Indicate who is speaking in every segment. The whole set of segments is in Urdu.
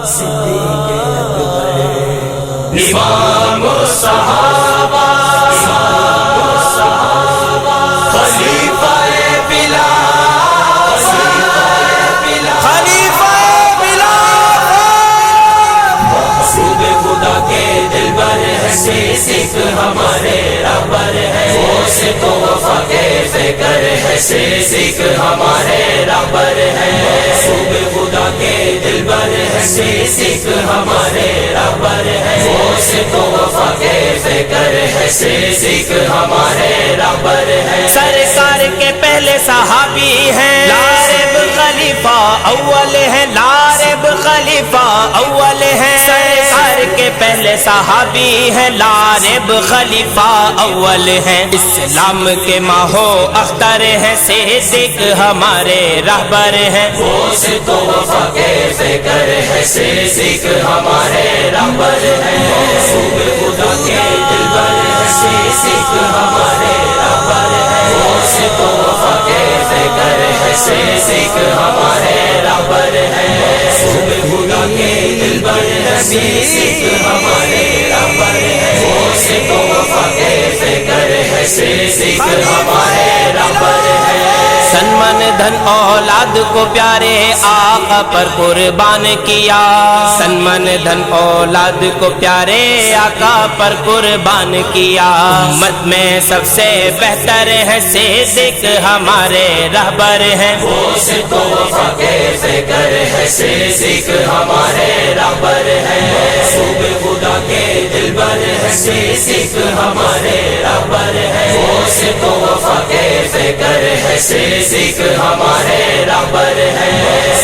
Speaker 1: صدیق اکبر،
Speaker 2: امام الصحابہ، خلیفہ بلال، خلیفہ بلال، محبوب خدا کے دلبر ہے، سیک ہمارے رہبر ہے، سے تو وفا کے فکر ہے، سیک ہمارے رہبر ہے، محبوب خدا کے دلبر ہے، سیک ہمارے رہبر ہے، سے تو وفا کے فکر ہے، سیک ہمارے رہبر ہے،
Speaker 3: سرکار کے پہلے صحابی ہیں، لارب خلیفہ اول ہے، لارب خلیفہ اول ہے، سرکار کے پہلے صحابی ہیں، لارب خلیفہ اول ہیں، اسلام کے ماہو اختر ہیں، صدیق ہمارے رہبر ہیں،
Speaker 2: سے تو وفا کے فکر ہے، سیک ہمارے رہبر ہے، محبوب خدا کے دلبر ہے، سیک ہمارے رہبر ہے، سے تو وفا کے فکر ہے، سیک ہمارے رہبر ہے، محبوب خدا کے دلبر ہے، سیک ہمارے رہبر ہے، سے تو وفا کے فکر ہے، سیک ہمارے رہبر ہے،
Speaker 3: تن من دھن اولاد کو پیارے آقا پر قربان کیا، تن من دھن اولاد کو پیارے آقا پر قربان کیا، امت میں سب سے بہتر ہے، صدیق ہمارے رہبر ہیں،
Speaker 2: سے تو وفا کے فکر ہے، سیک ہمارے رہبر ہے، محبوب خدا کے دلبر ہے، سیک ہمارے رہبر ہے، سے تو وفا کے فکر ہے، سیک ہمارے رہبر ہے،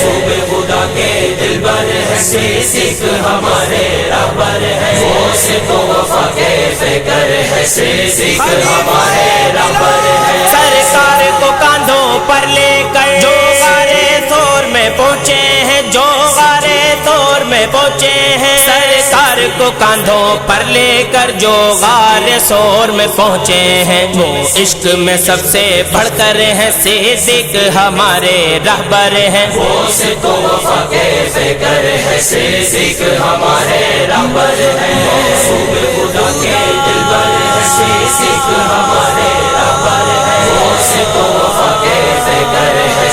Speaker 2: محبوب خدا کے دلبر ہے، سیک ہمارے رہبر ہے، سے تو وفا کے فکر ہے، سیک ہمارے رہبر ہے،
Speaker 3: سرکار کو کاندھوں پر لے کر جو غارے طور میں پہنچے ہیں، جو غارے طور میں پہنچے ہیں، سرکار کو کاندھوں پر لے کر جو غار سور میں پہنچے ہیں، وہ عشق میں سب سے بڑھ کر ہیں، صدیق ہمارے رہبر ہیں،
Speaker 2: سے تو وفا کے فکر ہے، سیک ہمارے رہبر ہے، محبوب خدا کے دلبر ہے، سیک ہمارے رہبر ہے، سے تو وفا کے فکر ہے،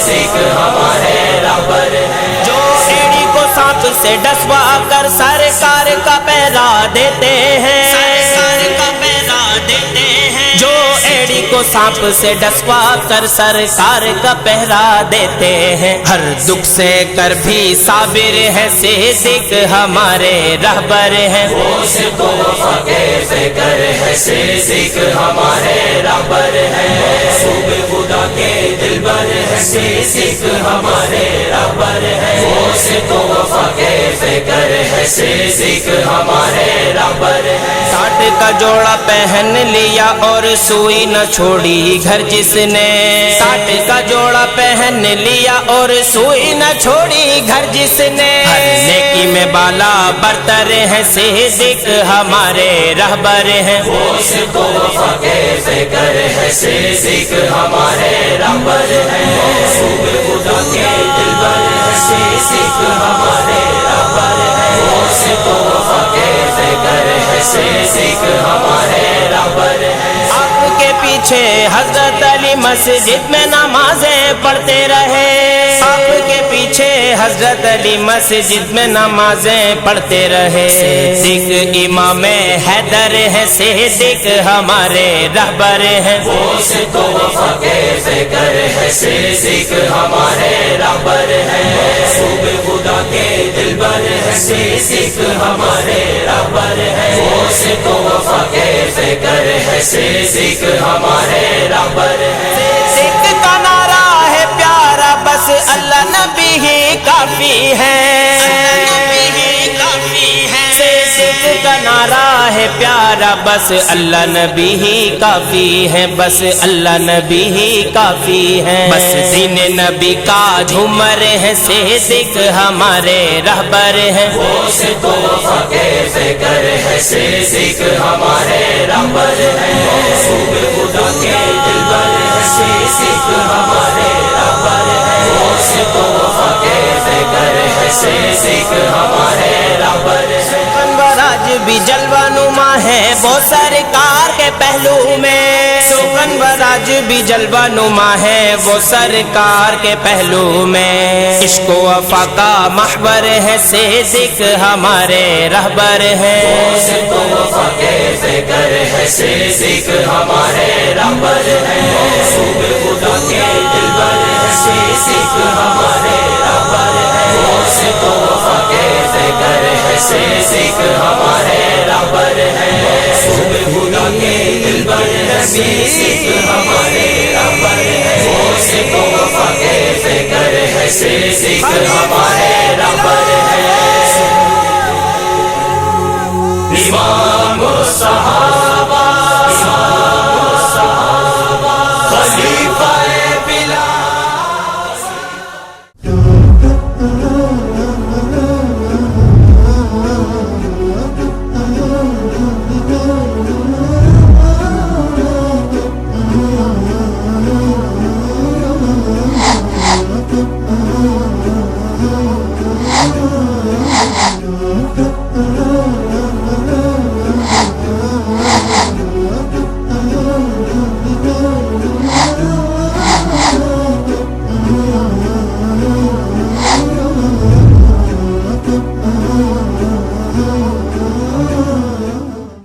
Speaker 2: سیک ہمارے رہبر ہے،
Speaker 3: جو ایڑی کو سانپ سے ڈسوا کر سرکار کا پہرا دیتے ہیں، سرکار کا پہرا دیتے ہیں، جو ایڑی کو سانپ سے ڈسوا کر سرکار کا پہرا دیتے ہیں، ہر دکھ سے کر بھی صابر ہے، صدیق ہمارے رہبر ہیں،
Speaker 2: سے تو وفا کے فکر ہے، سیک ہمارے رہبر ہے، محبوب خدا کے دلبر ہے، سیک ہمارے رہبر ہے، سے تو وفا کے فکر ہے، سیک ہمارے رہبر ہے،
Speaker 3: ساٹھ کا جوڑا پہن لیا اور سوئی نہ چھوڑی گھر جس نے، ساٹھ کا جوڑا پہن لیا اور سوئی نہ چھوڑی گھر جس نے، ہر نیکی میں بالا برتر ہے، صدیق ہمارے رہبر ہیں،
Speaker 2: سے تو وفا کے فکر ہے، سیک ہمارے رہبر ہے، محبوب خدا کے دلبر ہے، سیک ہمارے رہبر ہے، سے تو وفا کے فکر ہے، سیک ہمارے رہبر ہے،
Speaker 3: آپ کے پیچھے حضرت علی مسجد میں نمازیں پڑھتے رہے، آپ کے پیچھے حضرت علی مسجد میں نمازیں پڑھتے رہے، صدیق امام حیدر ہے، صدیق ہمارے رہبر ہیں،
Speaker 2: سے تو وفا کے فکر ہے، سیک ہمارے رہبر ہے، محبوب خدا کے دلبر ہے، سیک ہمارے رہبر ہے، سے تو وفا کے فکر ہے، سیک ہمارے رہبر ہے،
Speaker 3: صدیق کا نعرہ ہے پیارا، بس اللہ نبی ہی کافی ہے، صدیق کا نعرہ ہے ہے پیارا بس اللہ نبی ہی کافی ہے بس اللہ نبی ہی کافی ہے بس دین نبی کا جھومر ہے صدیق ہمارے رہبر ہیں
Speaker 2: وہ صدق و وفا کے فکر ہے صدیق ہمارے رہبر ہیں محبوب خدا کے دلبر ہے صدیق ہمارے رہبر ہیں وہ صدق و وفا کے فکر ہے صدیق ہمارے رہبر ہیں
Speaker 3: آج بھی جلوہ نما ہے وہ سرکار کے پہلو میں سوگن آج بھی جلوہ نما ہے وہ سرکار کے پہلو میں عشق و وفا کا محور ہے صدیق ہمارے رہبر ہیں
Speaker 2: وہ صدق و وفا کے فکر ہے صدیق ہمارے رہبر ہیں محبوب خدا کے دلبر ہے صدیق ہمارے رہبر ہیں وہ صدق و وفا کے فکر ہے صدیق ہمارے رہبر ہیں محبوب خدا کے دلبر ہے صدیق ہمارے رہبر ہیں وہ صدق و وفا کے فکر ہے صدیق ہمارے رہبر